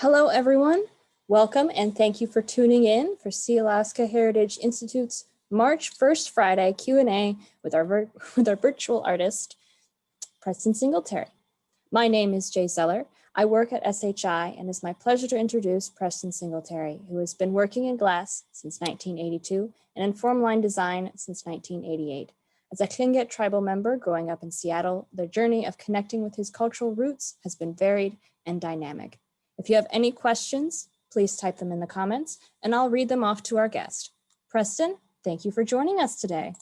Hello, everyone. Welcome and thank you for tuning in for Sealaska Heritage Institute's March 1st Friday Q&A with our virtual artist, Preston Singletary. My name is Jay Zeller. I work at SHI, and it's my pleasure to introduce Preston Singletary, who has been working in glass since 1982 and in form line design since 1988. As a Tlingit tribal member growing up in Seattle, their journey of connecting with his cultural roots has been varied and dynamic. If you have any questions, please type them in the comments and I'll read them off to our guest. Preston, thank you for joining us today.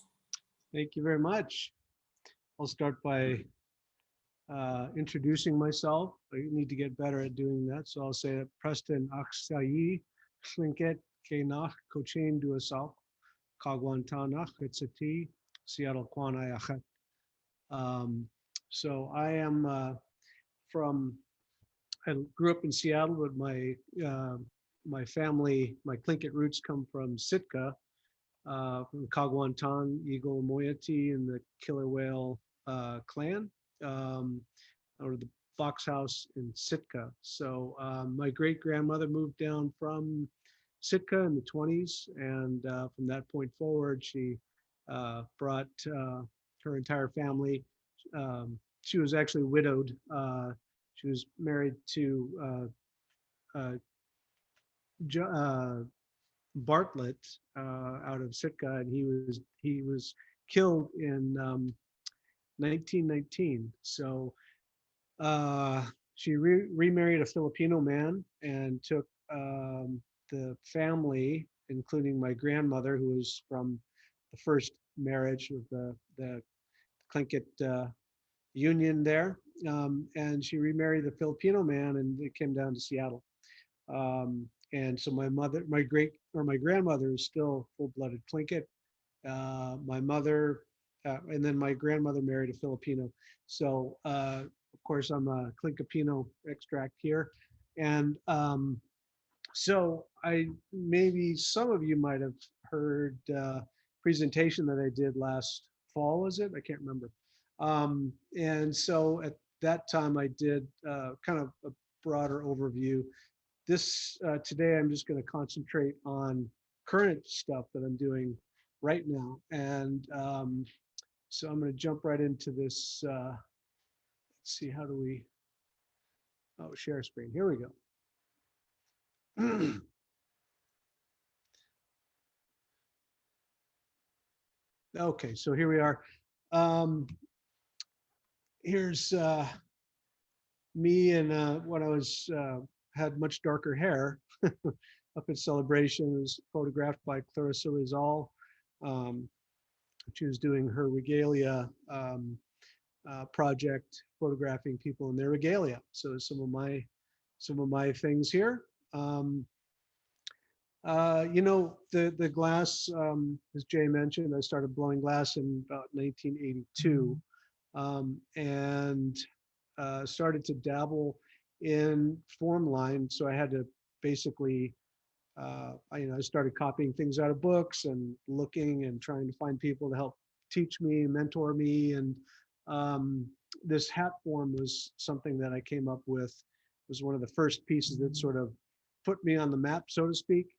Thank you very much. I'll start by introducing myself. I need to get better at doing that. So I'll say that Preston Aksayi, Tlingit, Kenach, Cochain Duasal, Kagwantanach, Hitsati, Seattle Kwanayachet. So I am I grew up in Seattle, but my family, my Tlingit roots come from Sitka, from the Kagwantan, Eagle, Moiety, and the Killer Whale clan, or the Fox House in Sitka. So my great grandmother moved down from Sitka in the 20s, and from that point forward, she brought her entire family. She was actually widowed. She was married to Bartlett out of Sitka, and he was killed in 1919. So she remarried a Filipino man and took the family, including my grandmother, who was from the first marriage of the Tlingit union there, and she remarried the Filipino man, and it came down to Seattle. And so my grandmother is still full-blooded Tlingit. My mother, and then my grandmother married a Filipino. So of course I'm a Tlingipino extract here, and so maybe some of you might have heard presentation that I did last fall. Was it? I can't remember. And so at that time I did kind of a broader overview. Today I'm just going to concentrate on current stuff that I'm doing right now. And so I'm going to jump right into this. Let's see, how do we, share screen. Here we go. Okay, so here we are. Here's me and when I had much darker hair up at Celebration. It was photographed by Clarissa Rizal. She was doing her regalia project, photographing people in their regalia. So some of my things here. The glass, as Jay mentioned, I started blowing glass in about 1982, and started to dabble in form line. So I had to basically, I started copying things out of books and looking and trying to find people to help teach me, mentor me. And this hat form was something that I came up with. It was one of the first pieces that sort of put me on the map, so to speak.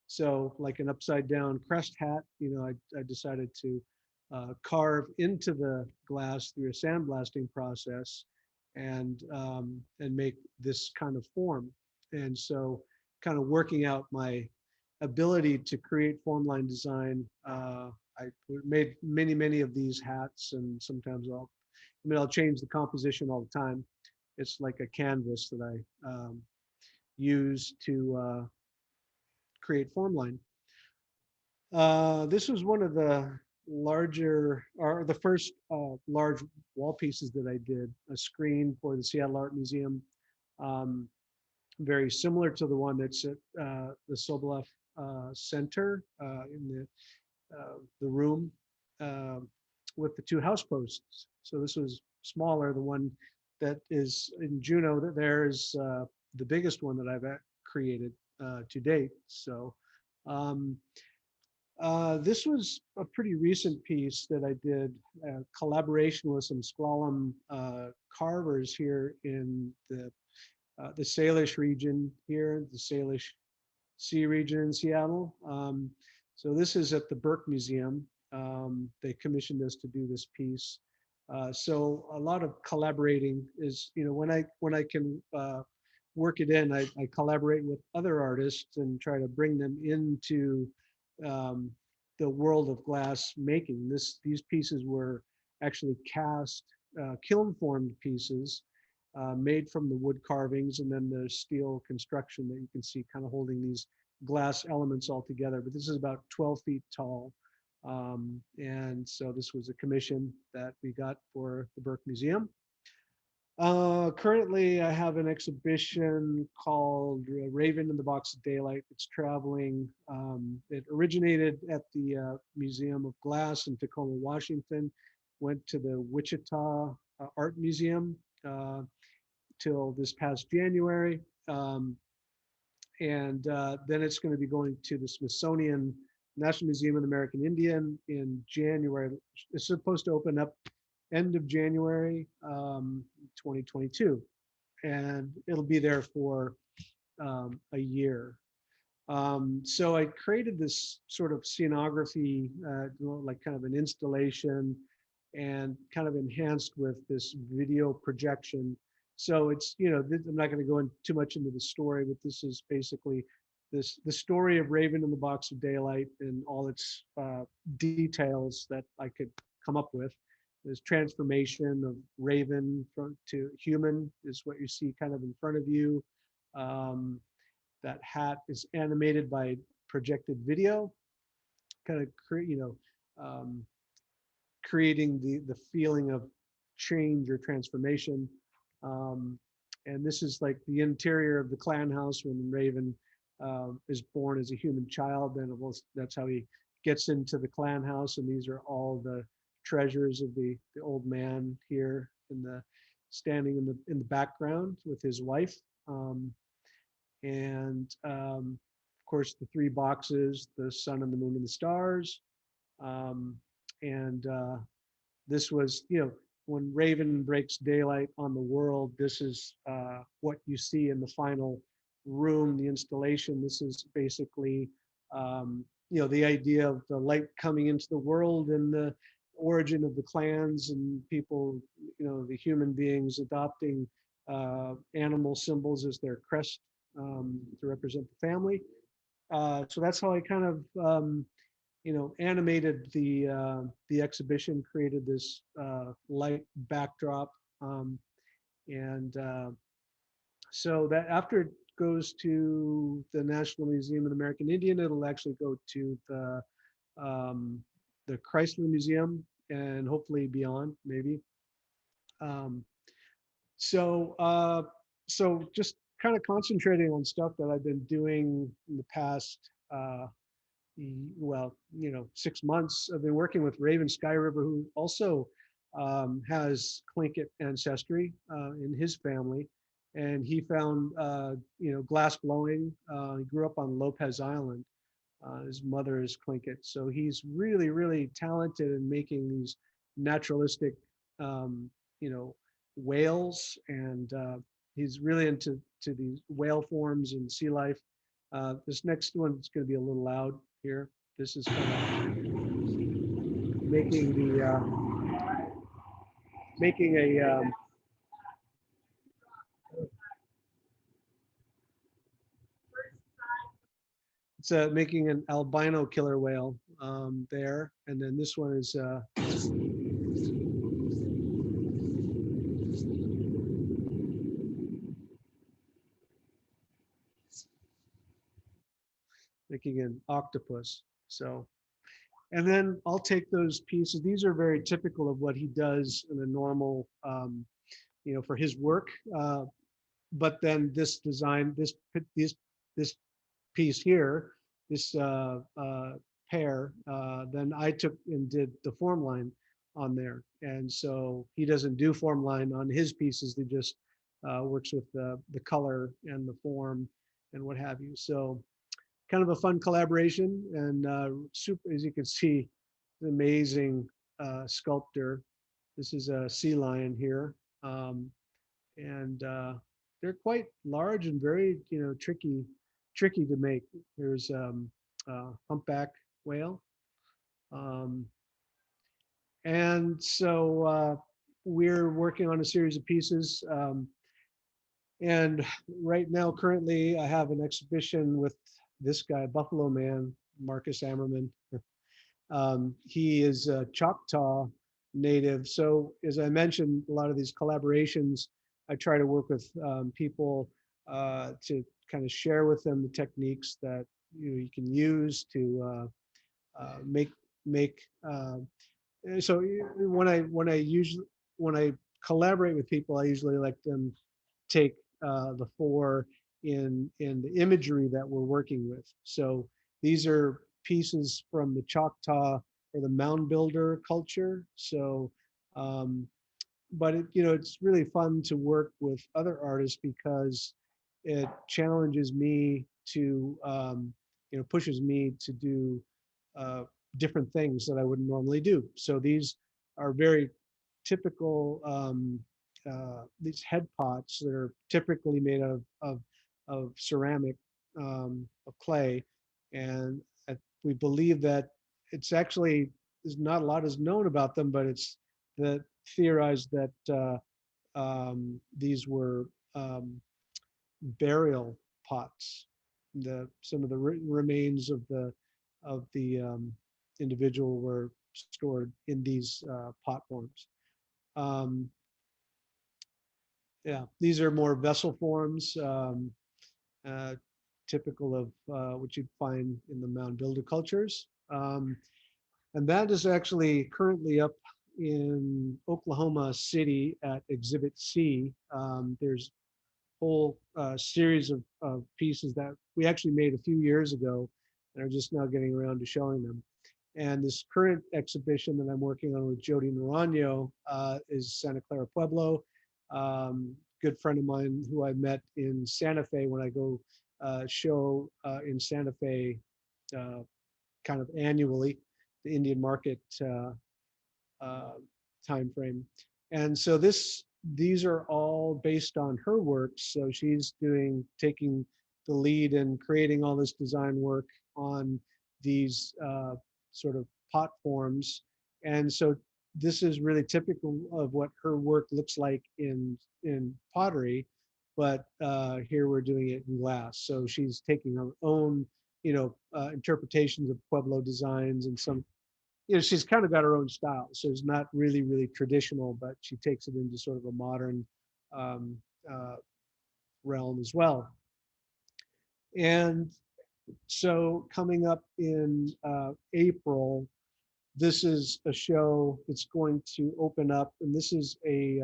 So like an upside down crest hat, I decided to carve into the glass through a sandblasting process and make this kind of form. And so kind of working out my ability to create form line design, I made many of these hats, and sometimes I'll change the composition all the time. It's like a canvas that I use to create form line. This was one of the the first large wall pieces that I did, a screen for the Seattle Art Museum, very similar to the one that's at the Soboleff Center in the room with the two house posts. So this was smaller. The one that is in Juneau, that there is the biggest one that I've created to date. So this was a pretty recent piece that I did, collaboration with some Squalum carvers here in the the Salish region here, the Salish Sea region in Seattle. So this is at the Burke Museum. They commissioned us to do this piece. So a lot of collaborating is, when I can work it in, I collaborate with other artists and try to bring them into um, the world of glass making. These pieces were actually cast, kiln formed pieces made from the wood carvings and then the steel construction that you can see kind of holding these glass elements all together. But this is about 12 feet tall. And so this was a commission that we got for the Burke Museum. Currently, I have an exhibition called Raven in the Box of Daylight. It's traveling. It originated at the Museum of Glass in Tacoma, Washington, went to the Wichita Art Museum till this past January. And then it's going to be going to the Smithsonian National Museum of the American Indian in January. It's supposed to open up end of January 2022, and it'll be there for a year. So I created this sort of scenography, like kind of an installation, and kind of enhanced with this video projection. So it's, I'm not going to go in too much into the story, but this is basically the story of Raven in the Box of Daylight and all its details that I could come up with. This transformation of Raven to human is what you see kind of in front of you. That hat is animated by projected video, kind of creating the feeling of change or transformation. And this is like the interior of the clan house when Raven is born as a human child. Then that's how he gets into the clan house. And these are all the treasures of the old man here standing in the background with his wife. Of course, the three boxes, the sun and the moon and the stars. This was, when Raven breaks daylight on the world, this is what you see in the final room, the installation. This is basically, the idea of the light coming into the world and the origin of the clans and people, the human beings adopting animal symbols as their crest to represent the family. So that's how I kind of, animated the exhibition, created this light backdrop. So that after it goes to the National Museum of the American Indian, it'll actually go to the Chrysler Museum and hopefully beyond, maybe. So just kind of concentrating on stuff that I've been doing in the past, 6 months. I've been working with Raven Sky River, who also has Tlingit ancestry in his family. And he found, glass blowing. He grew up on Lopez Island. His mother is Tlingit. So he's really, really talented in making these naturalistic, whales. And he's really into these whale forms and sea life. This next one is going to be a little loud here. This is kind of making making an albino killer whale there, and then this one is making an octopus. So, and then I'll take those pieces. These are very typical of what he does in a normal, for his work. But then this design, this piece here, this pair, then I took and did the form line on there. And so he doesn't do form line on his pieces. He just works with the color and the form and what have you. So kind of a fun collaboration, and super, as you can see, an amazing sculptor. This is a sea lion here. And they're quite large and very, tricky to make. There's humpback whale. Um, and so we're working on a series of pieces. And right now, currently, I have an exhibition with this guy, Buffalo Man, Marcus Ammerman. He is a Choctaw native. So as I mentioned, a lot of these collaborations, I try to work with people to kind of share with them the techniques that you can use to make. So when I collaborate with people, I usually like them take the fore in the imagery that we're working with. So these are pieces from the Choctaw or the mound builder culture. So, but it's really fun to work with other artists because it challenges me to, pushes me to do uh, different things that I wouldn't normally do. So these are very typical these head pots that are typically made of ceramic, of clay, and we believe that it's actually there's not a lot is known about them, but it's that theorized that these were burial pots. Some of the remains of the individual were stored in these pot forms. Um, Yeah, these are more vessel forms, uh, typical of what you'd find in the mound builder cultures. And that is actually currently up in Oklahoma City at Exhibit C. There's a whole series of pieces that we actually made a few years ago and are just now getting around to showing them. And this current exhibition that I'm working on with Jody Naranjo is Santa Clara Pueblo. Good friend of mine who I met in Santa Fe when I go show in Santa Fe uh, kind of annually, the Indian market uh, time frame. And so these are all based on her work. So she's taking the lead and creating all this design work on these sort of pot forms. And so this is really typical of what her work looks like in pottery, but here we're doing it in glass. So she's taking her own, interpretations of Pueblo designs and some she's kind of got her own style. So it's not really traditional, but she takes it into sort of a modern um, uh, realm as well. And so coming up in April, this is a show that's going to open up, and this is a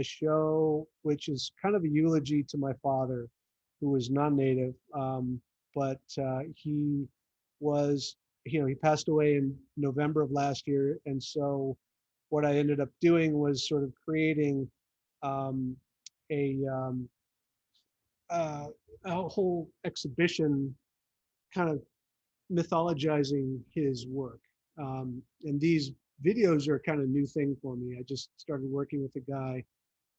show which is kind of a eulogy to my father, who was non-native, but he was, he passed away in November of last year, and so what I ended up doing was sort of creating um, a um, uh, a whole exhibition, kind of mythologizing his work. And these videos are a kind of new thing for me. I just started working with a guy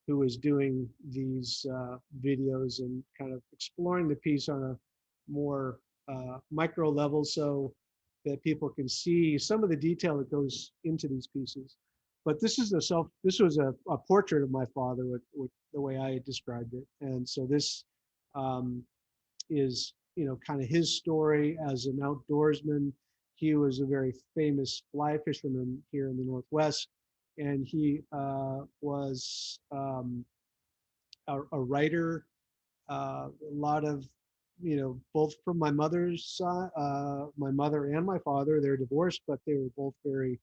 who was doing these videos and kind of exploring the piece on a more micro level so that people can see some of the detail that goes into these pieces. But this was a portrait of my father with the way I described it. And so this um, is kind of his story as an outdoorsman. He was a very famous fly fisherman here in the Northwest, and he was a writer. A lot of both from my mother's side, my mother and my father, they're divorced, but they were both very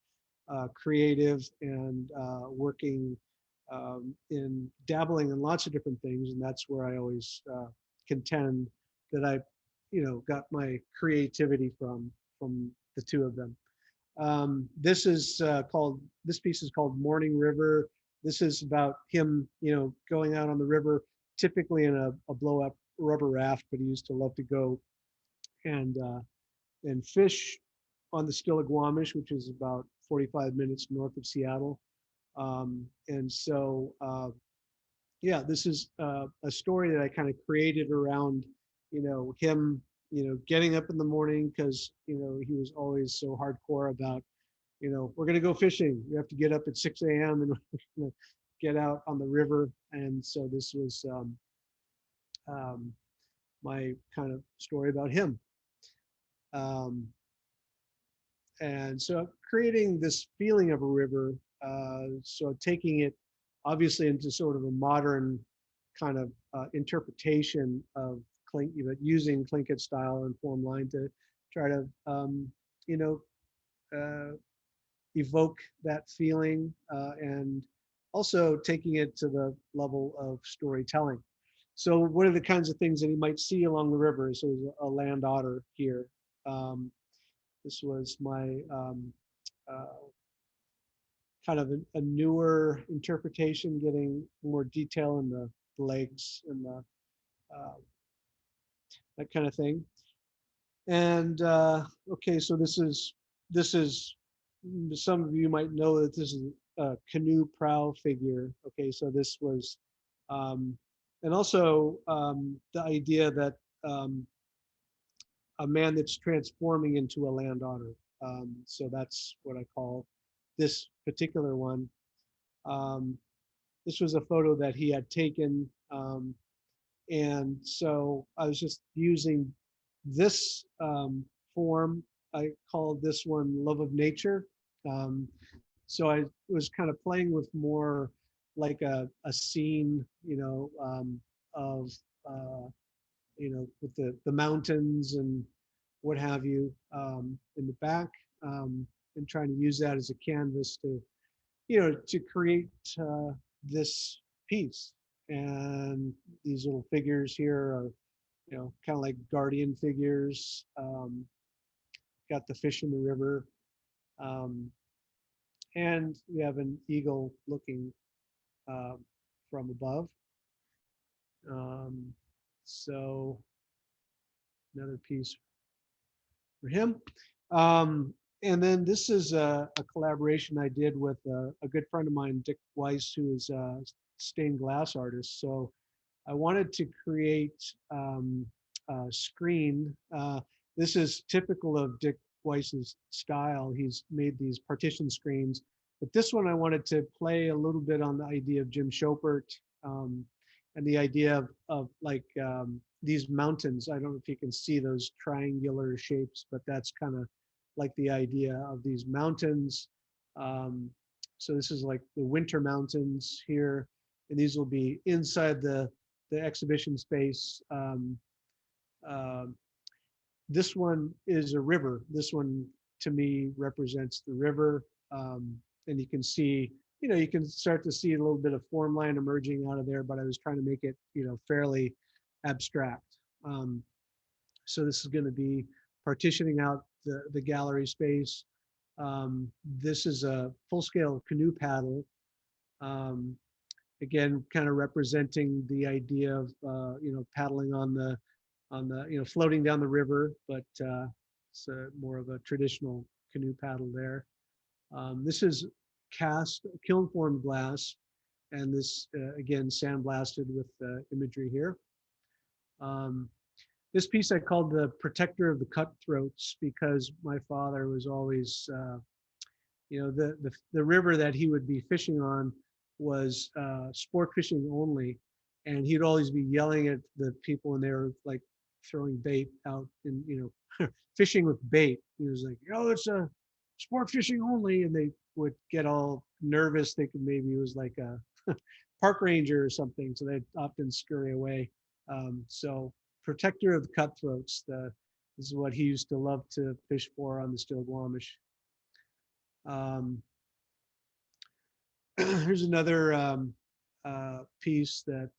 creative and working in dabbling in lots of different things, and that's where I always contend that I, got my creativity from the two of them. This piece is called Morning River. This is about him, going out on the river, typically in a blow up rubber raft, but he used to love to go and fish on the Stillaguamish, which is about 45 minutes north of Seattle. And so yeah, this is a story that I kind of created around, him, getting up in the morning because, he was always so hardcore about, we're going to go fishing. You have to get up at 6 a.m. and get out on the river. And so this was um, my kind of story about him. Um, and so creating this feeling of a river, so taking it obviously into sort of a modern kind of interpretation of but using Tlingit style and form line to try to you know uh, evoke that feeling, and also taking it to the level of storytelling. So what are the kinds of things that you might see along the river? So there's a land otter here. Um, this was my uh, kind of a newer interpretation, getting more detail in the legs and the uh, that kind of thing. And okay, so this is some of you might know that this is a Canoe Prowl figure. Okay, so this was, um, and also the idea that um, a man that's transforming into a land otter. So that's what I call this particular one. Um, this was a photo that he had taken. And so I was just using this form. I called this one Love of Nature. Um, so I was kind of playing with more like a scene, of, uh, with the mountains and what have you, in the back, and trying to use that as a canvas to create this piece. And these little figures here are, kind of like guardian figures. Got the fish in the river. Um, and we have an eagle looking uh, from above. Um, so another piece for him. Um, and then this is a collaboration I did with a good friend of mine, Dick Weiss, who is a stained glass artist. So I wanted to create a screen. This is typical of Dick Weiss's style. He's made these partition screens, but this one I wanted to play a little bit on the idea of Jim Chopert, um, and the idea of like these mountains. I don't know if you can see those triangular shapes, but that's kind of like the idea of these mountains. Um, so this is like the winter mountains here, and these will be inside the exhibition space. Uh, this one is a river. This one to me represents the river. And you can see, you can start to see a little bit of form line emerging out of there, but I was trying to make it, fairly abstract. Um, so this is going to be partitioning out the gallery space. This is a full-scale canoe paddle. Again, kind of representing the idea of paddling on the floating down the river, but it's more of a traditional canoe paddle there. This is cast kiln formed glass, and this again sandblasted with imagery here. Um, this piece I called the Protector of the Cutthroats because my father was always the river that he would be fishing on was sport fishing only, and he'd always be yelling at the people when they were like throwing bait out and fishing with bait. He was like, it's a sport fishing only, and they would get all nervous thinking maybe it was like a park ranger or something, so they'd often scurry away. So Protector of the Cutthroats, this is what he used to love to fish for on the Still um, Here's another piece that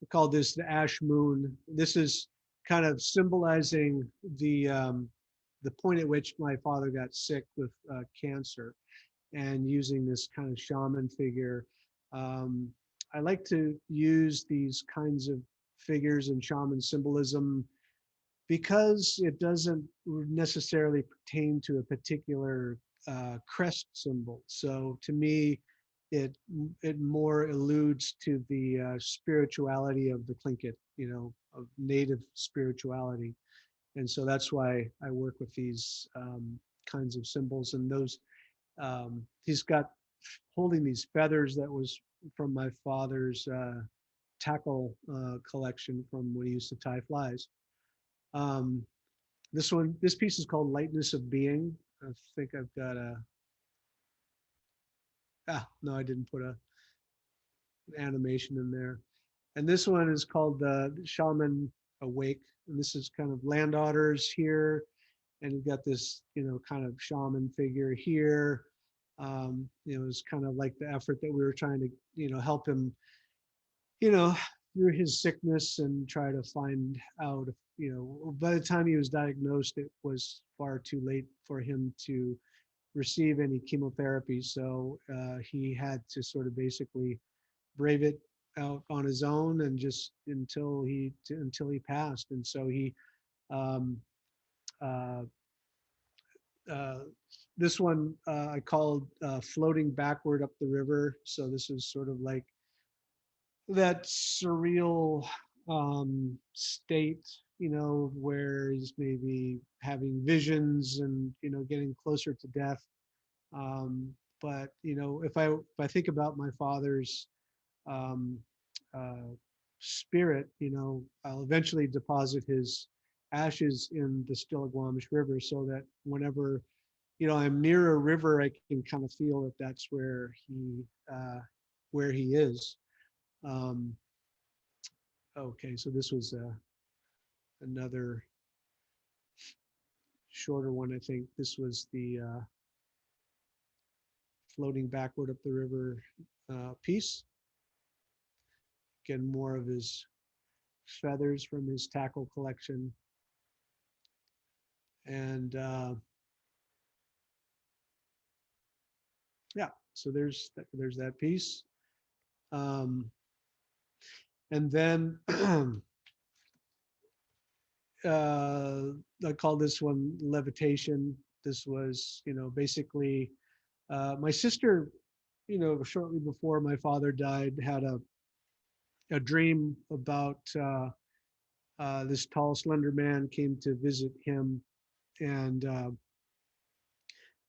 we call this the ash moon. This is kind of symbolizing the point at which my father got sick with cancer, and using this kind of shaman figure. Um, I like to use these kinds of figures and shaman symbolism because it doesn't necessarily pertain to a particular crest symbol. So to me, it more alludes to the spirituality of the Tlingit, of native spirituality. And so that's why I work with these kinds of symbols. And those, he's got holding these feathers that was from my father's tackle collection from when he used to tie flies. Um, this piece is called Lightness of Being. I think I've got no, I didn't put an animation in there. And this one is called Shaman Awake. And this is kind of landowners here. And you've got this, kind of shaman figure here. It's kind of like the effort that we were trying to, help him, through his sickness and try to find out if, by the time he was diagnosed, it was far too late for him to receive any chemotherapy. So he had to sort of basically brave it out on his own and just until he passed. And so he um, uh, uh, this one I called floating backward up the river. So this is sort of like that surreal state, where he's maybe having visions and, getting closer to death. But, if I think about my father's um, uh, spirit, I'll eventually deposit his ashes in the Stillaguamish River so that whenever, I'm near a river, I can kind of feel that that's where he is. Um, okay, so this was another shorter one. I think this was the floating backward up the river piece. Again, more of his feathers from his tackle collection. And yeah, so there's that piece. And then I call this one Levitation. This was, basically my sister, shortly before my father died, had a dream about this tall, slender man came to visit him and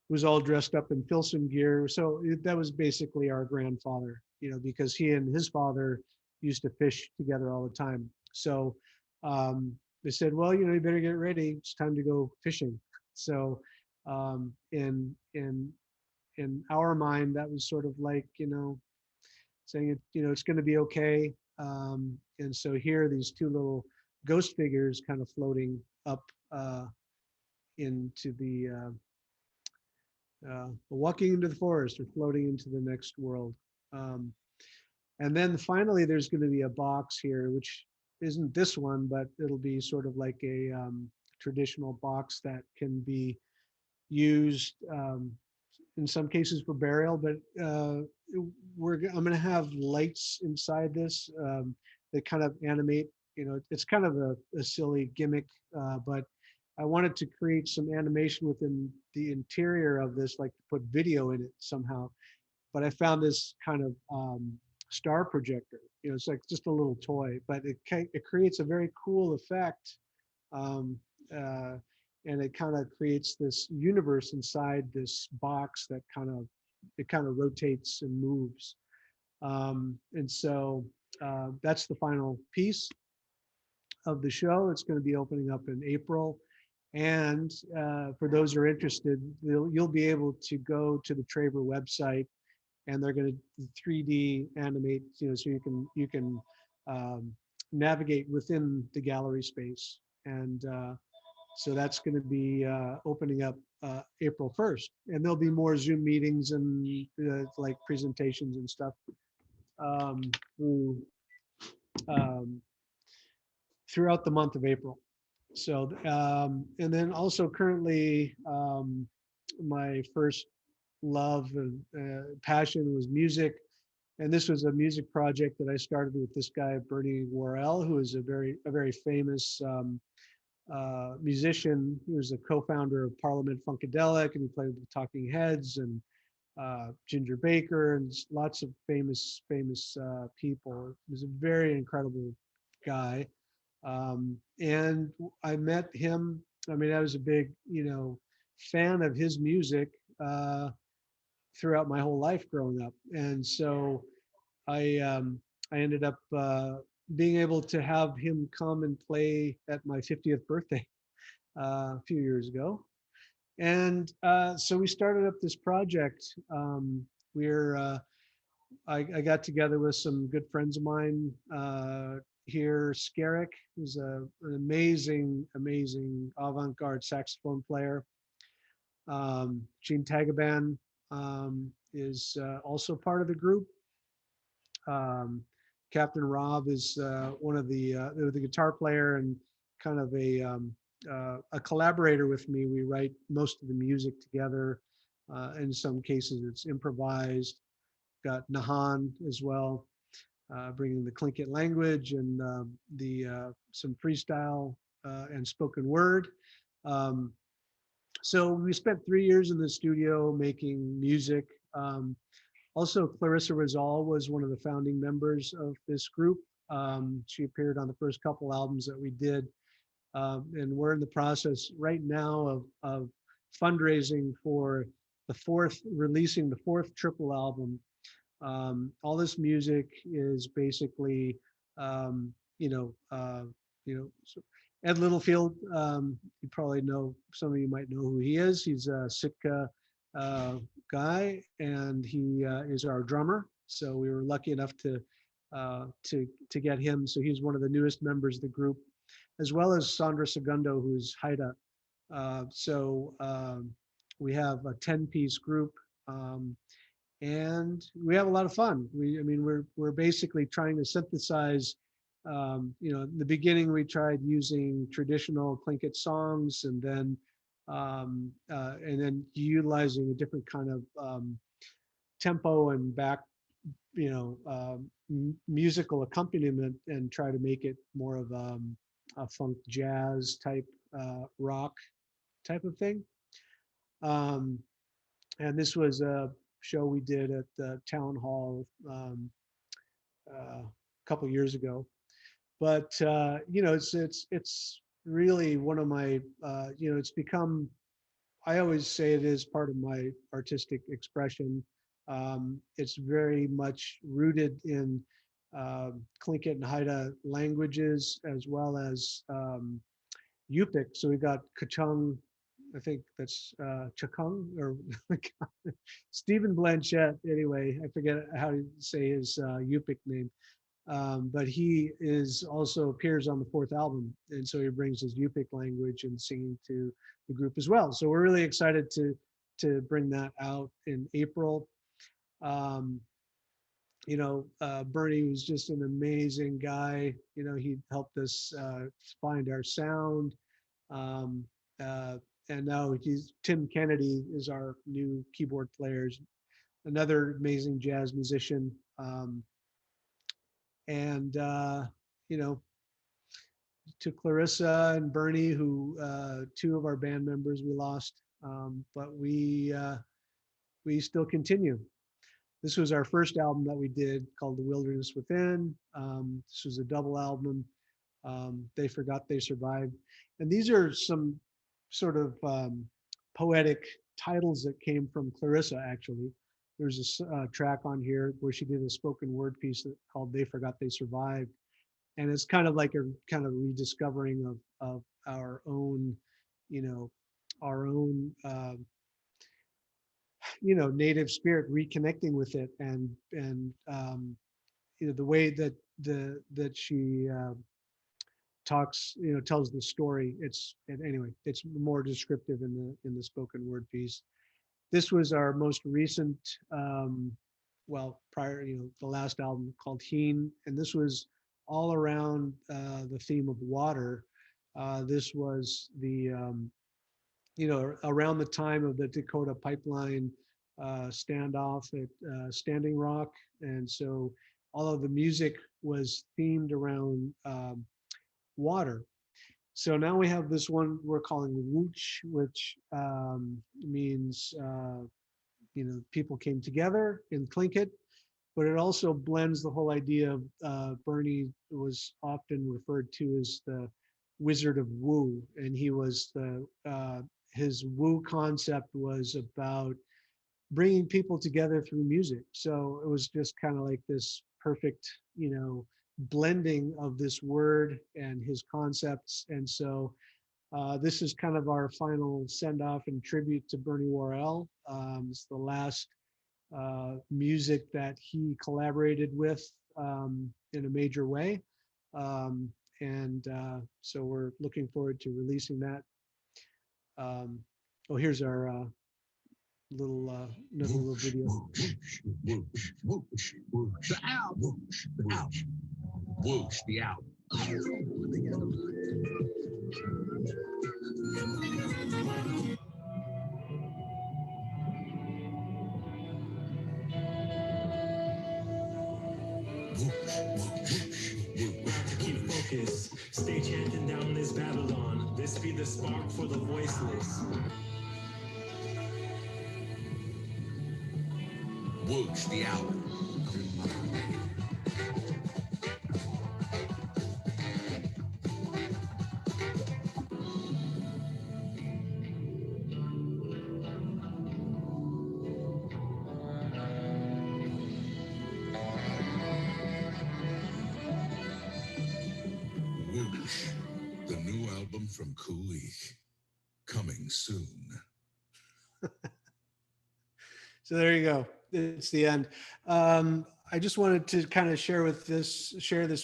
was all dressed up in Filson gear. So that was basically our grandfather, because he and his father used to fish together all the time. So they said, well, you better get ready. It's time to go fishing. So in our mind, that was sort of like, saying it's going to be okay. And so here, these two little ghost figures kind of floating up into walking into the forest or floating into the next world. Um, and then finally, there's going to be a box here, which isn't this one, but it'll be sort of like a traditional box that can be used in some cases for burial, but I'm going to have lights inside this that kind of animate. It's kind of a silly gimmick, but I wanted to create some animation within the interior of this, like to put video in it somehow. But I found this kind of star projector. It's like just a little toy, but it creates a very cool effect. Um, uh, and it kind of creates this universe inside this box that kind of rotates and moves. And so that's the final piece of the show. It's going to be opening up in April. And for those who are interested, you'll be able to go to the Traver website, and they're going to 3D animate, so you can navigate within the gallery space. And so that's going to be opening up April 1st, and there'll be more Zoom meetings and like presentations and stuff through throughout the month of April. So, and then also currently, my first love and passion was music. And this was a music project that I started with this guy, Bernie Worrell, who is a very famous musician. He was a co-founder of Parliament Funkadelic, and he played with the Talking Heads. And Ginger Baker, and lots of famous people. He was a very incredible guy. And I met him. I mean, I was a big, fan of his music throughout my whole life growing up. And so I ended up being able to have him come and play at my 50th birthday a few years ago. And so we started up this project. We're I got together with some good friends of mine here. Skerrick, who's an amazing avant-garde saxophone player. Gene Tagaban is also part of the group. Captain Rob is one of the guitar player and kind of a collaborator with me. We write most of the music together. In some cases, it's improvised. Got Nahan as well, bringing the Tlingit language and the some freestyle and spoken word. Um, so we spent 3 years in the studio making music. Also, Clarissa Rizal was one of the founding members of this group. She appeared on the first couple albums that we did. And we're in the process right now of fundraising for releasing the fourth triple album. All this music is basically, um, you know, uh, so Ed Littlefield. You probably know, some of you might know who he is. He's a Sitka guy, and he is our drummer. So we were lucky enough to get him. So he's one of the newest members of the group, as well as Sandra Segundo, who's Haida. So we have a 10-piece group. And we have a lot of fun. I mean, we're basically trying to synthesize. In the beginning, we tried using traditional Tlingit songs, and then utilizing a different kind of tempo and back, musical accompaniment, and try to make it more of a funk jazz type rock type of thing. Um, and this was a show we did at the town hall a couple years ago. But it's really one of my it's become. I always say it is part of my artistic expression. It's very much rooted in Tlingit and Haida languages, as well as Yupik. So we got Kachung, I think that's Chakung, or Stephen Blanchett. Anyway, I forget how to say his Yupik name, but he is also appears on the fourth album, and so he brings his Yupik language and singing to the group as well. So we're really excited to bring that out in April. Um, Bernie was just an amazing guy. He helped us find our sound. Um, uh, and now Tim Kennedy is our new keyboard player, another amazing jazz musician. And you know, to Clarissa and Bernie, who two of our band members we lost, but we still continue. This was our first album that we did, called The Wilderness Within. This was a double album. They Forgot They Survived. And these are some sort of poetic titles that came from Clarissa, actually. There's a track on here where she did a spoken word piece called They Forgot They Survived. And it's kind of like a kind of rediscovering of our own, you know, our own, native spirit, reconnecting with it, and the way that she talks, tells the story. Anyway, it's more descriptive in the spoken word piece. This was our most recent, prior, the last album, called Heen, and this was all around the theme of water. This was around the time of the Dakota Pipeline standoff at Standing Rock, and so all of the music was themed around water. So now we have this one we're calling Wooch, which means people came together in Tlingit, but it also blends the whole idea of Bernie was often referred to as the Wizard of Woo, and he was his Woo concept was about bringing people together through music. So it was just kind of like this perfect, blending of this word and his concepts. And so this is kind of our final send off and tribute to Bernie Worrell. It's the last music that he collaborated with in a major way. So we're looking forward to releasing that. Here's our another little video. Wooch, wooch, wooch, the owl, wooch, the owl, wooch, the owl. Keep focus, stay chanting down this Babylon. This be the spark for the voiceless. Wooch, the owl. Wooch, the new album from Cooley, coming soon. So there you go. It's the end. I just wanted to kind of share this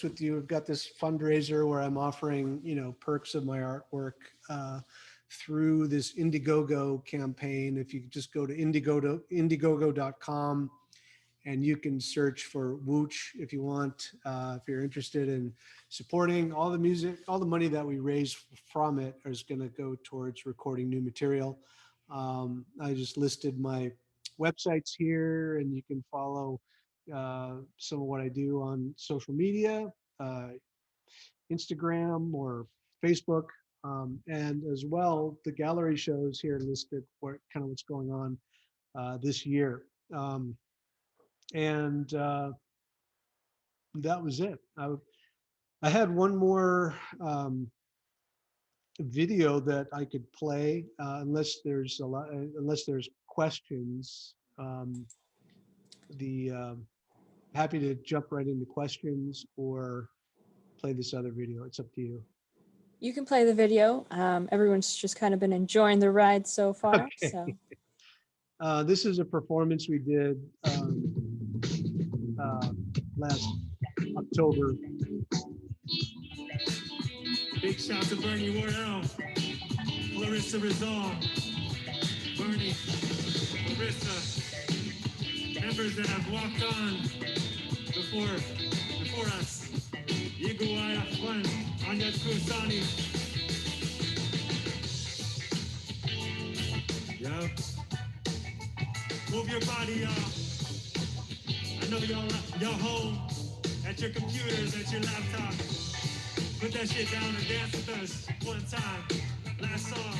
with you. I've got this fundraiser where I'm offering, perks of my artwork through this Indiegogo campaign. If you just go to Indiegogo.com and you can search for Wooch if you want, if you're interested in supporting all the music, all the money that we raise from it is going to go towards recording new material. I just listed my websites here, and you can follow some of what I do on social media, Instagram or Facebook, and as well the gallery shows here listed for kind of what's going on this year. That was it. I had one more video that I could play, unless there's questions. Happy to jump right into questions or play this other video. It's up to you. You can play the video. Everyone's just kind of been enjoying the ride so far. Okay. So this is a performance we did last October. Big shout to Bernie Worrell, Clarissa Rizal, Bernie, Clarissa, members that have walked on before us. Yiguaya Juan, Anyat Kusani. Yeah. Move your body, y'all. I know y'all home at your computers, at your laptop. Put that shit down and dance with us one time. Last song.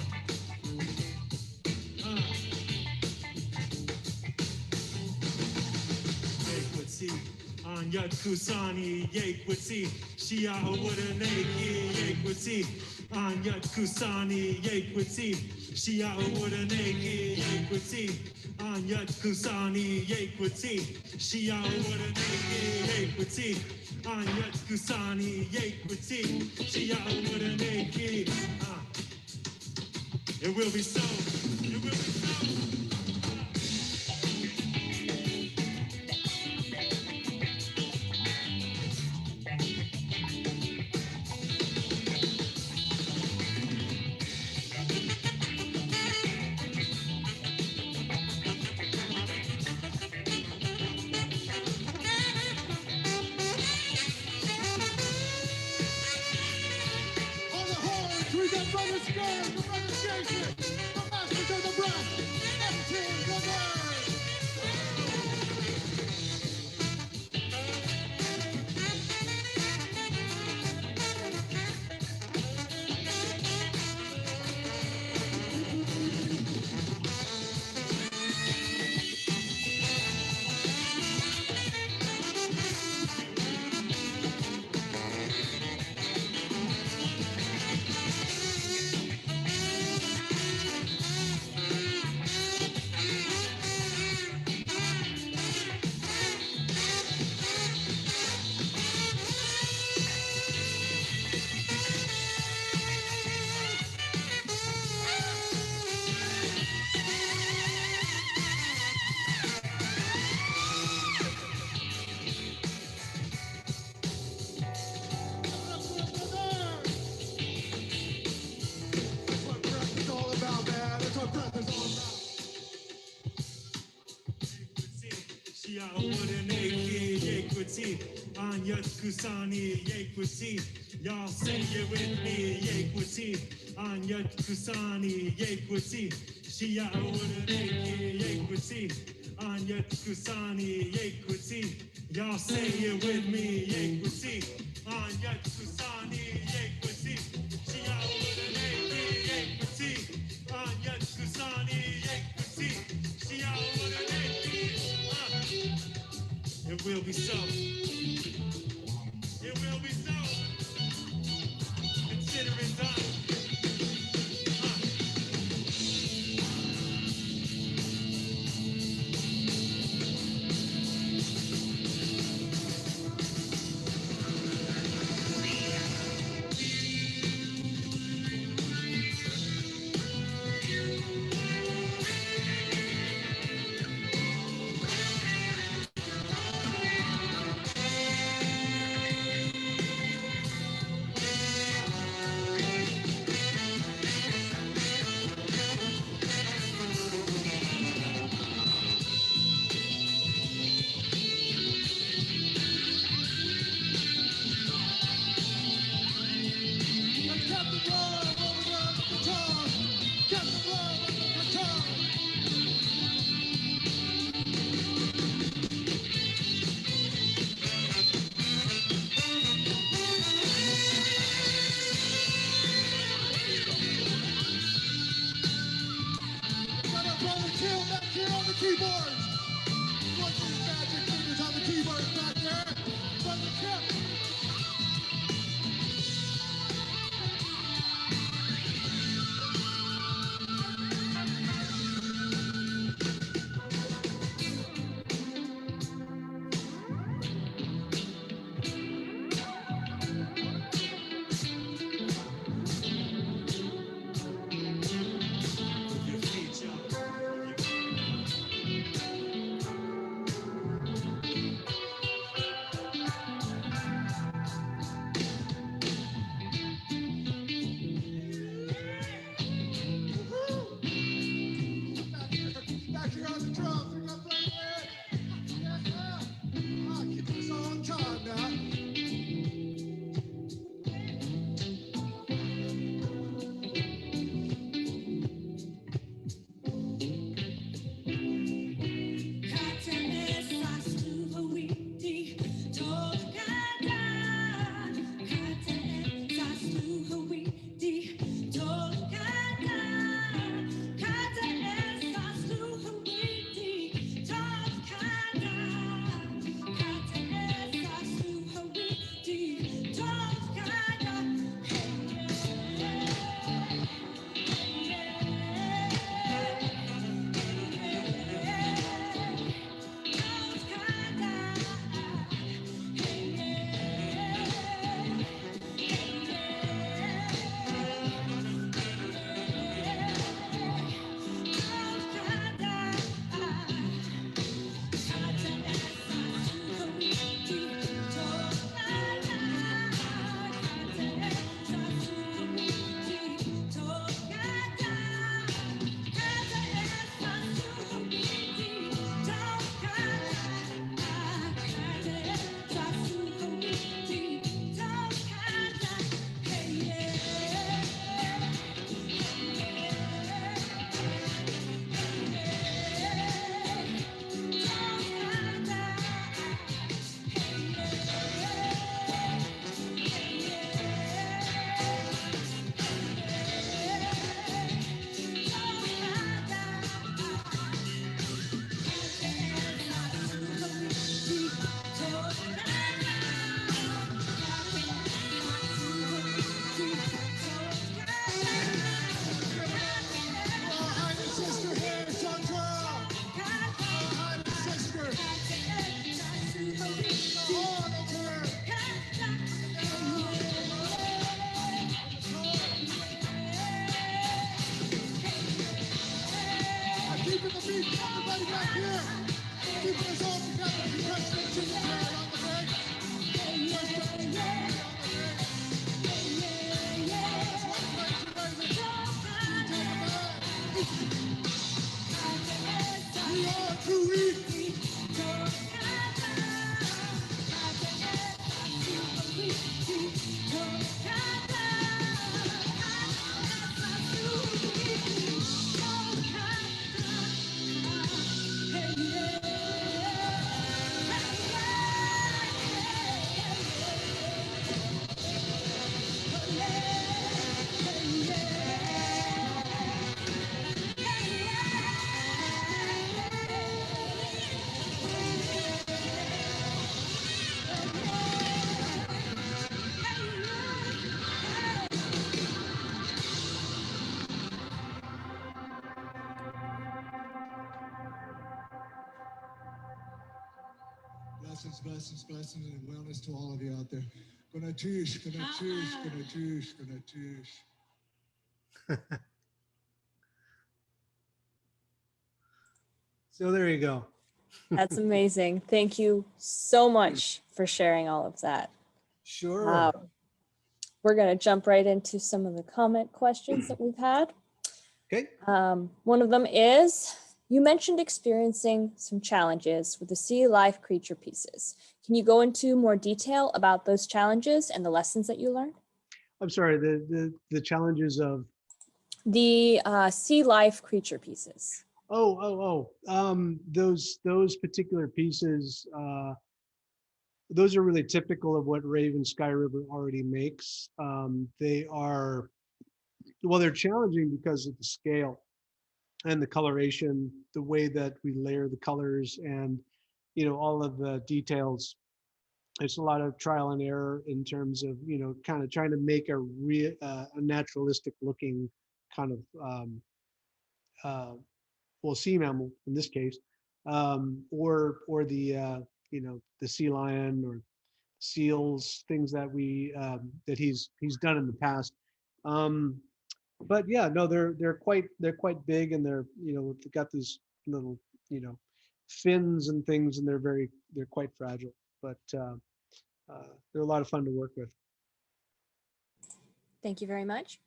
Anyat Kusani, Yekwati, Shia Wadanaki, Yekwati, Anyat Kusani, Yekwati, Shia Wadanaki, Yekwati, Anyat Kusani, Yekwati, Shia Wadanaki, Yekwati, Anyat Kusani, Yekwati, Shia Wadanaki. It will be so. It will be so. Yekwasi, Anyat Kusani, Yekwasi. Y'all say it with me, Yekwasi, Anyat Kusani, Yekwasi. Shia Ureke, Yekwasi, Anyat Kusani, Yekwasi. Y'all say it with me, Yekwasi, Anyat Kusani, Yekwasi. Shia Ureke, Yekwasi, Anyat Kusani, Yekwasi. Shia Ureke, it will be so. It will be so. Consider it done. Blessings, blessings, blessings, and wellness to all of you out there. Gonna tush, gonna tush, gonna tush, gonna tush. So there you go. That's amazing. Thank you so much for sharing all of that. Sure. We're going to jump right into some of the comment questions that we've had. Okay. One of them is, you mentioned experiencing some challenges with the sea life creature pieces. Can you go into more detail about those challenges and the lessons that you learned? I'm sorry, the challenges of The sea life creature pieces. those particular pieces, those are really typical of what Raven Sky River already makes. They are, well, they're challenging because of the scale and the coloration, the way that we layer the colors, and all of the details. It's a lot of trial and error in terms of kind of trying to make a naturalistic looking kind of well, sea mammal in this case, or the sea lion or seals, things that that he's done in the past. But yeah, no, they're quite big, and they've got these little fins and things, and they're quite fragile, but they're a lot of fun to work with. Thank you very much.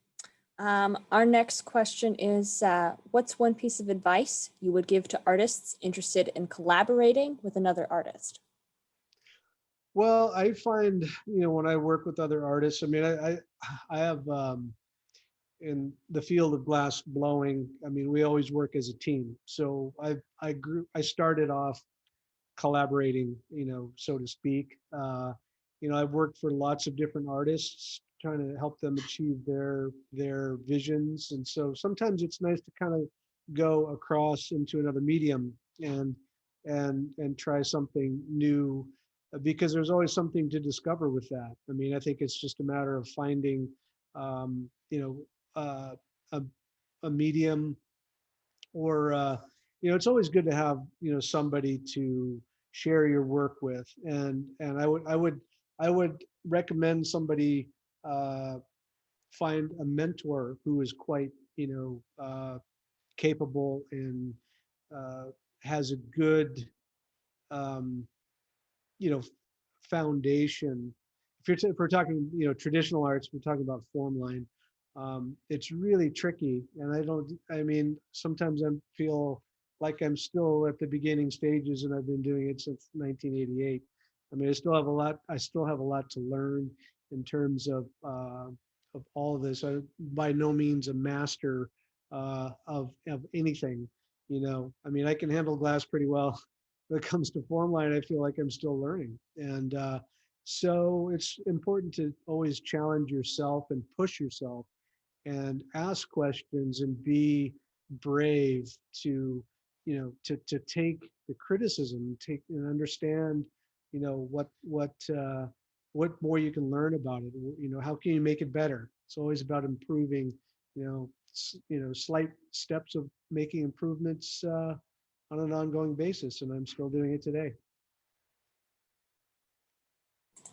Our next question is, what's one piece of advice you would give to artists interested in collaborating with another artist? Well, I find, when I work with other artists, I mean, I have, in the field of glass blowing, I mean, we always work as a team. So I started off collaborating, so to speak. I've worked for lots of different artists, trying to help them achieve their visions. And so sometimes it's nice to kind of go across into another medium and try something new, because there's always something to discover with that. I mean, I think it's just a matter of finding, a medium, or it's always good to have somebody to share your work with, and I would recommend somebody find a mentor who is quite capable and has a good um, foundation. If we're talking traditional arts, we're talking about form line. It's really tricky, and I mean, sometimes I feel like I'm still at the beginning stages, and I've been doing it since 1988. I mean, I still have a lot to learn in terms of all of this. I'm by no means a master of anything. I mean, I can handle glass pretty well. When it comes to form line, I feel like I'm still learning, and so it's important to always challenge yourself and push yourself and ask questions and be brave to to take the criticism, take and understand what more you can learn about it. How can you make it better? It's always about improving, slight steps of making improvements on an ongoing basis, and I'm still doing it today.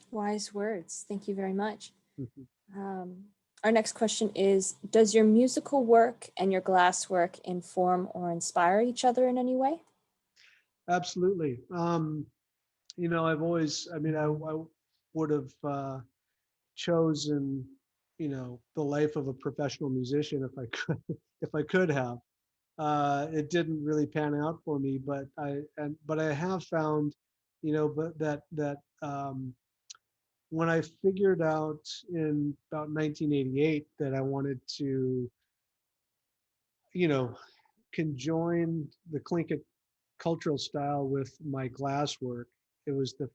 Wise words. Thank you very much. Mhm. Our next question is, does your musical work and your glass work inform or inspire each other in any way? Absolutely. I've always, I mean, I would have chosen, the life of a professional musician if I could, if I could have. It didn't really pan out for me, but I have found, but that when I figured out in about 1988 that I wanted to, conjoin the Tlingit cultural style with my glass work, it was the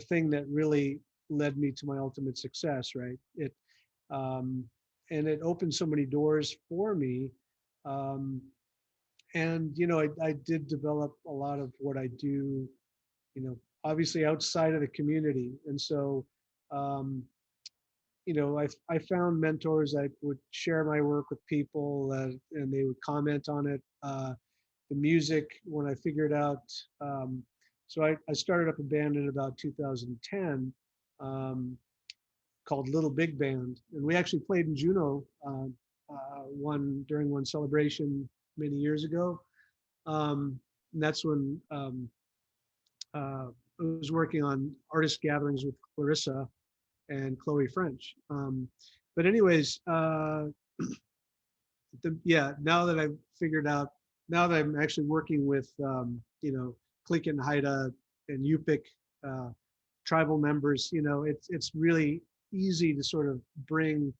thing that really led me to my ultimate success, right? Um, and it opened so many doors for me. Um, and I did develop a lot of what I do, obviously outside of the community. And so I found mentors that would share my work with people, and they would comment on it. The music, when I figured out So I started up a band in about 2010 called Little Big Band, and we actually played in Juneau during one celebration many years ago. And that's when I was working on artist gatherings with Clarissa and Chloe French. But anyways, yeah, now that I've figured out, now that I'm actually working with, Tlingit and Haida and Yupik tribal members, it's really easy to sort of bring,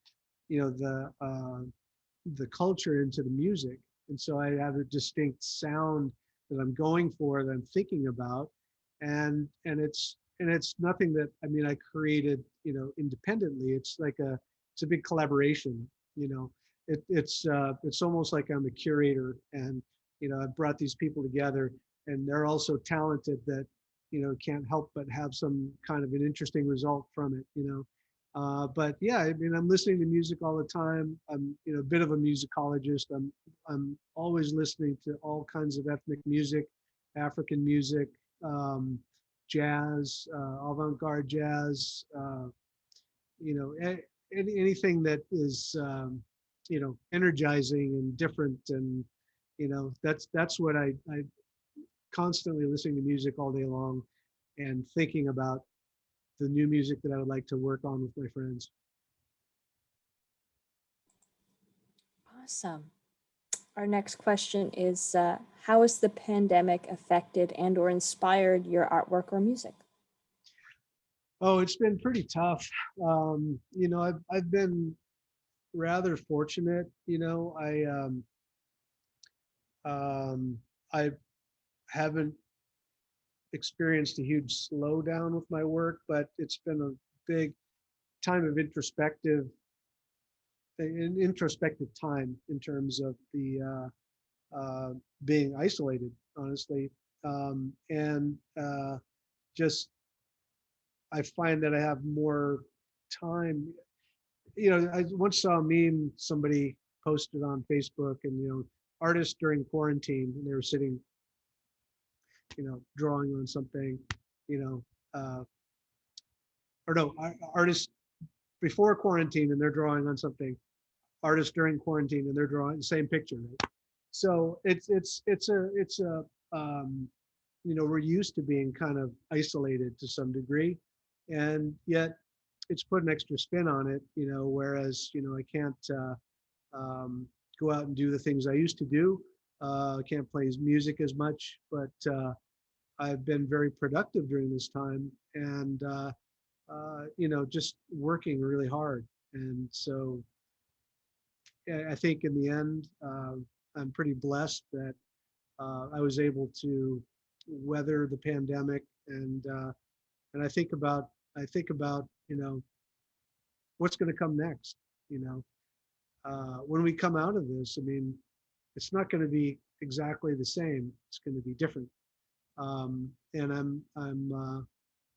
the culture into the music. And so I have a distinct sound that I'm going for, that I'm thinking about. And it's nothing that, I mean, I created, independently. It's a big collaboration, it's almost like I'm a curator, and, I brought these people together, and they're also talented that, can't help but have some kind of an interesting result from it. But yeah, I mean, I'm listening to music all the time. I'm, a bit of a musicologist. I'm always listening to all kinds of ethnic music, African music, jazz, avant-garde jazz, anything that is, energizing and different. And, that's what I constantly listening to music all day long and thinking about the new music that I would like to work on with my friends. Awesome. Our next question is, how has the pandemic affected and or inspired your artwork or music? Oh, it's been pretty tough. I've been rather fortunate. I haven't experienced a huge slowdown with my work, but it's been a big time of an introspective time in terms of the being isolated, honestly. And just, I find that I have more time. I once saw a meme somebody posted on Facebook, and, artists during quarantine, and they were sitting, drawing on something, or no, artists before quarantine and they're drawing on something, artists during quarantine and they're drawing the same picture. Right? So it's a we're used to being kind of isolated to some degree, and yet it's put an extra spin on it, whereas, I can't go out and do the things I used to do. I can't play music as much, but I've been very productive during this time, and just working really hard. And so I think in the end, I'm pretty blessed that I was able to weather the pandemic, and I think about what's going to come next. When we come out of this, I mean, it's not going to be exactly the same. It's going to be different. And I'm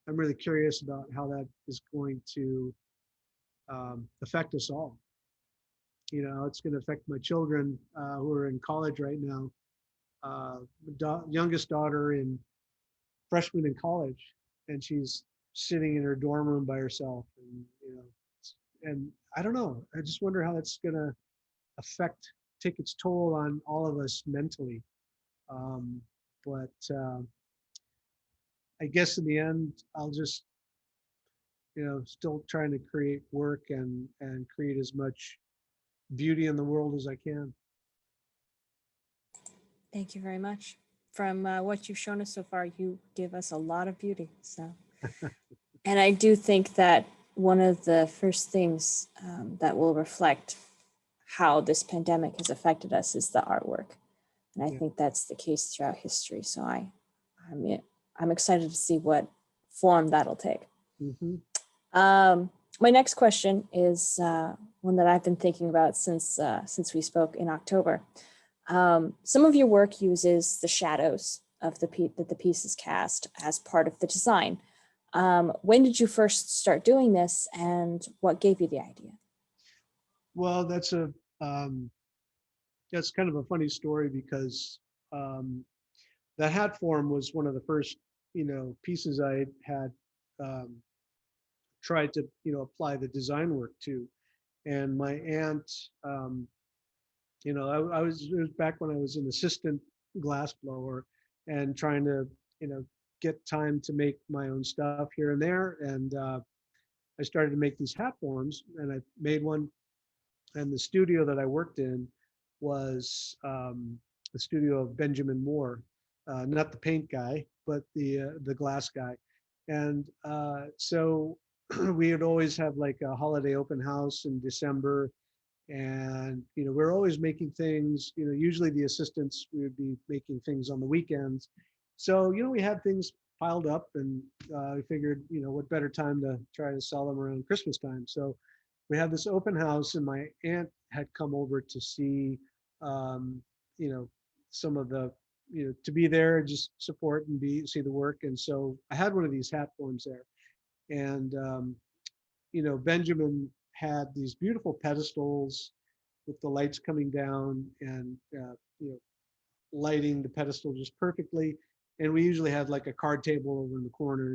really curious about how that is going to affect us all. It's going to affect my children who are in college right now. Youngest daughter in freshman in college, and she's sitting in her dorm room by herself, and I don't know. I just wonder how that's going to take its toll on all of us mentally. But I guess in the end, I'll just, still trying to create work and create as much beauty in the world as I can. Thank you very much. From what you've shown us so far, you give us a lot of beauty. So, and I do think that one of the first things that will reflect how this pandemic has affected us is the artwork, and I think that's the case throughout history. So I'm excited to see what form that'll take. Mm-hmm. My next question is one that I've been thinking about since we spoke in October. Some of your work uses the shadows of that the piece is cast as part of the design. When did you first start doing this, and what gave you the idea? Well, that's kind of a funny story, because that hat form was one of the first pieces I had um, tried to, apply the design work to. And my aunt, it was back when I was an assistant glass blower and trying to, get time to make my own stuff here and there. And I started to make these hat forms, and I made one. And the studio that I worked in was the studio of Benjamin Moore, not the paint guy, but the glass guy. And so we would always have like a holiday open house in December, and we're always making things. Usually the assistants, we would be making things on the weekends. So we had things piled up, and we figured, what better time to try to sell them around Christmas time. So we had this open house, and my aunt had come over to see, um, you know, some of the, to be there, just support and see the work. And so I had one of these hat forms there, and Benjamin had these beautiful pedestals with the lights coming down, and lighting the pedestal just perfectly. And we usually had like a card table over in the corner,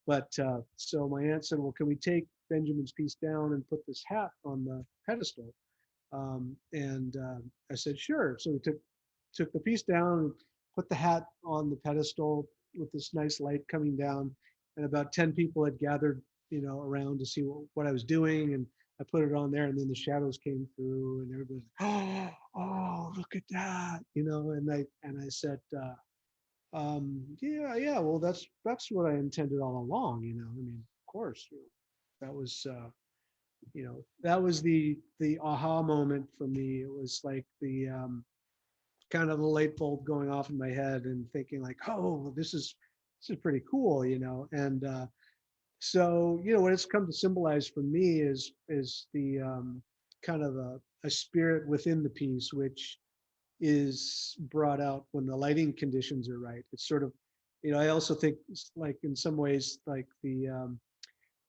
But so my aunt said, well, can we take Benjamin's piece down and put this hat on the pedestal? I said, sure. So we took the piece down and put the hat on the pedestal with this nice light coming down. And about 10 people had gathered, around to see what I was doing. And I put it on there, and then the shadows came through, and everybody was, oh, look at that, And I said, yeah, well, that's what I intended all along, I mean, of course, that was, that was the aha moment for me. It was like the kind of the light bulb going off in my head and thinking like, oh, this is pretty cool, And so, what it's come to symbolize for me is the kind of a spirit within the piece, which is brought out when the lighting conditions are right. It's sort of, I also think like in some ways like the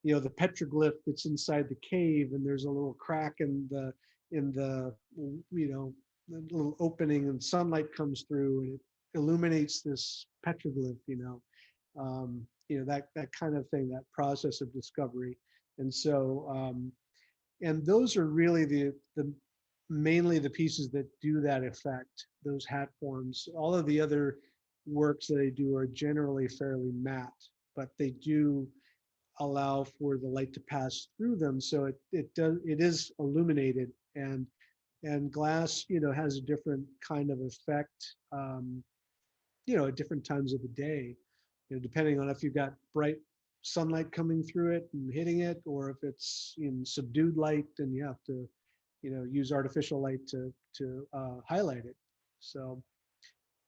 petroglyph that's inside the cave, and there's a little crack in the the little opening, and sunlight comes through and it illuminates this petroglyph, that kind of thing, that process of discovery. And so and those are really the mainly the pieces that do that effect, those hat forms. All of the other works that I do are generally fairly matte, but they do allow for the light to pass through them, so it is illuminated. And glass has a different kind of effect at different times of the day, depending on if you've got bright sunlight coming through it and hitting it, or if it's in subdued light, then you have to use artificial light to highlight it. So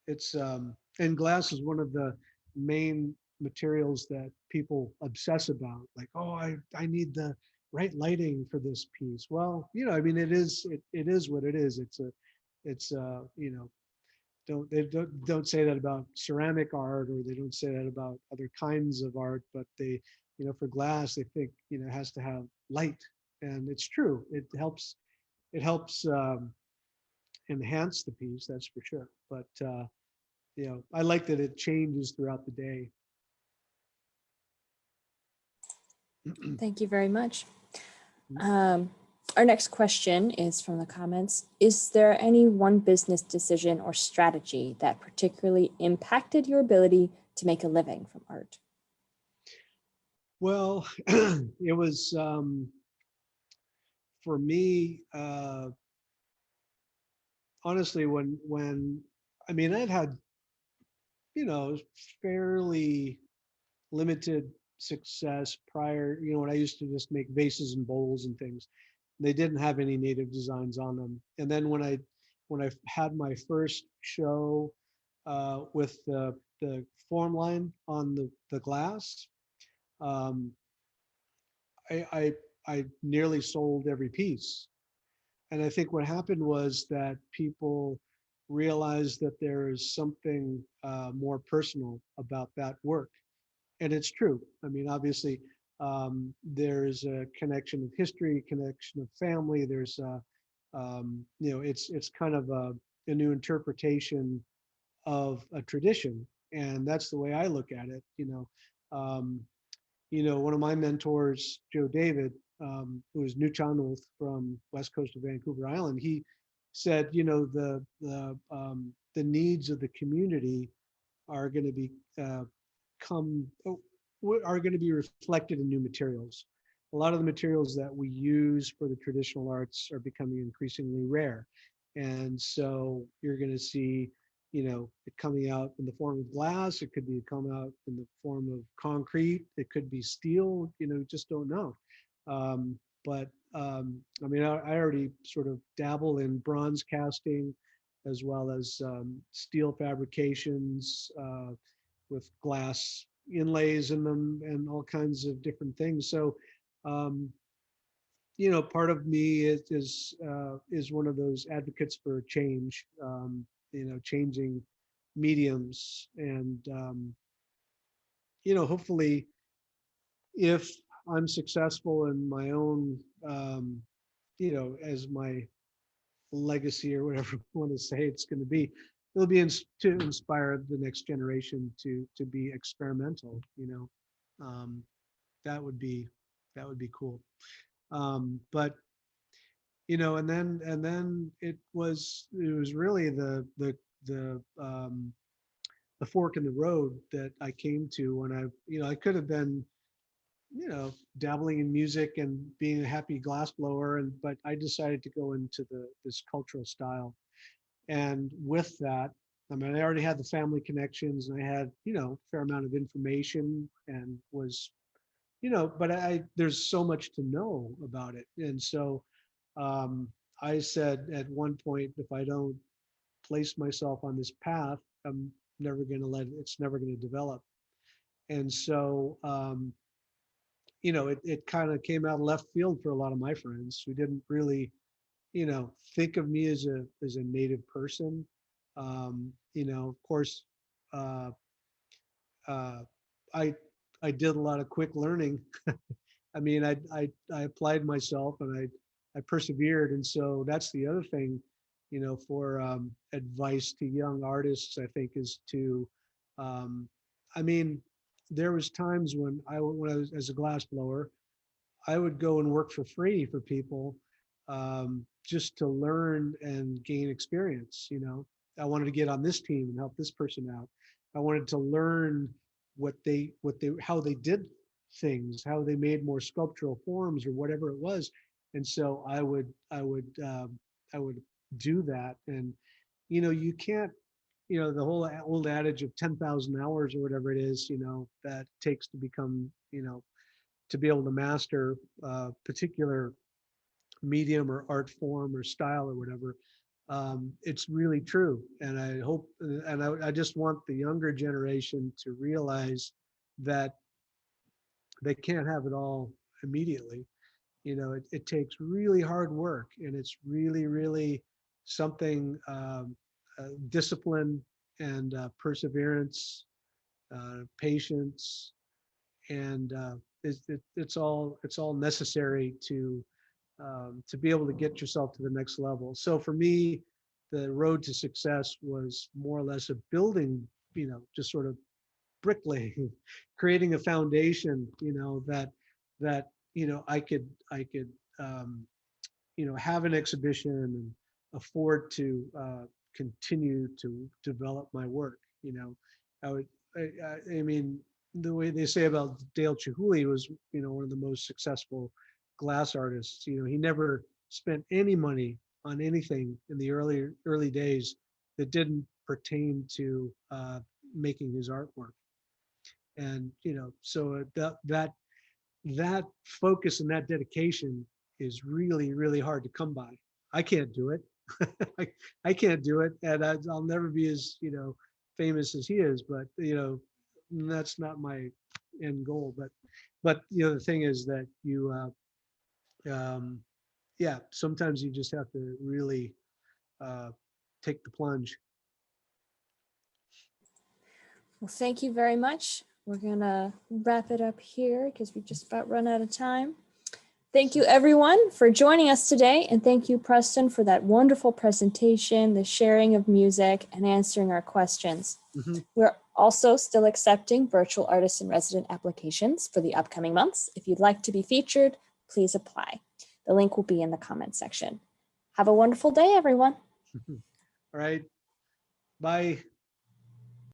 it's and glass is one of the main materials that people obsess about, like, oh, I need the right lighting for this piece. Well, I mean, it is what it is. It's don't say that about ceramic art, or they don't say that about other kinds of art, but they, for glass, they think it has to have light. And it's true, it helps enhance the piece, that's for sure. But I like that it changes throughout the day. Thank you very much. Our next question is from the comments. Is there any one business decision or strategy that particularly impacted your ability to make a living from art? Well, it was for me, honestly, when I mean, I'd had fairly limited success prior, when I used to just make vases and bowls and things. They didn't have any native designs on them. And then when I had my first show with the form line on the glass, I nearly sold every piece. And I think what happened was that people realized that there is something more personal about that work. And it's true. I mean, obviously, there's a connection of history, connection of family. There's it's kind of a new interpretation of a tradition. And that's the way I look at it. One of my mentors, Joe David, who is Nuchanulth from west coast of Vancouver Island, he said, the needs of the community are going to be are going to be reflected in new materials. A lot of the materials that we use for the traditional arts are becoming increasingly rare. And so you're going to see, it coming out in the form of glass. It could be come out in the form of concrete. It could be steel, just don't know. I mean, I already sort of dabble in bronze casting as well as steel fabrications with glass inlays in them and all kinds of different things. So, part of me is one of those advocates for change, changing mediums, and hopefully, if I'm successful in my own, as my legacy or whatever you want to say it's going to be, it'll be to inspire the next generation to be experimental. Um, that would be cool. But and then it was really the fork in the road that I came to when I could have been dabbling in music and being a happy glass blower, but I decided to go into this cultural style. And with that, I mean, I already had the family connections and I had, a fair amount of information and was, but there's so much to know about it. And so I said at one point, if I don't place myself on this path, I'm never going to it's never going to develop. And so, it kind of came out of left field for a lot of my friends who didn't really, think of me as a native person. Of course, uh, uh, I I did a lot of quick learning. I mean, I applied myself and I persevered, and so that's the other thing, for advice to young artists, I think, is to, I mean, there was times when I was as a glass blower, I would go and work for free for people, just to learn and gain experience. I wanted to get on this team and help this person out. I wanted to learn how they did things, how they made more sculptural forms or whatever it was. And so I would do that. And, you can't, the whole old adage of 10,000 hours or whatever it is, that takes to become, to be able to master a particular medium or art form or style or whatever. It's really true. And I hope, and I just want the younger generation to realize that they can't have it all immediately. It takes really hard work, and it's really, really something, discipline and perseverance, patience, and it's all necessary to be able to get yourself to the next level. So for me, the road to success was more or less a building, just sort of bricklaying, creating a foundation, that I could have an exhibition and afford to continue to develop my work. I would, I mean, the way they say about Dale Chihuly was, one of the most successful glass artists. He never spent any money on anything in the early days that didn't pertain to making his artwork. And so that focus and that dedication is really, really hard to come by. I can't do it. I can't do it, and I'll never be as famous as he is. But that's not my end goal. But the thing is that yeah, sometimes you just have to really take the plunge. Well, thank you very much. We're gonna wrap it up here because we just about run out of time. Thank you everyone for joining us today. And thank you, Preston, for that wonderful presentation, the sharing of music, and answering our questions. Mhm. We're also still accepting virtual artist in resident applications for the upcoming months. If you'd like to be featured, please apply. The link will be in the comment section. Have a wonderful day, everyone. All right. Bye.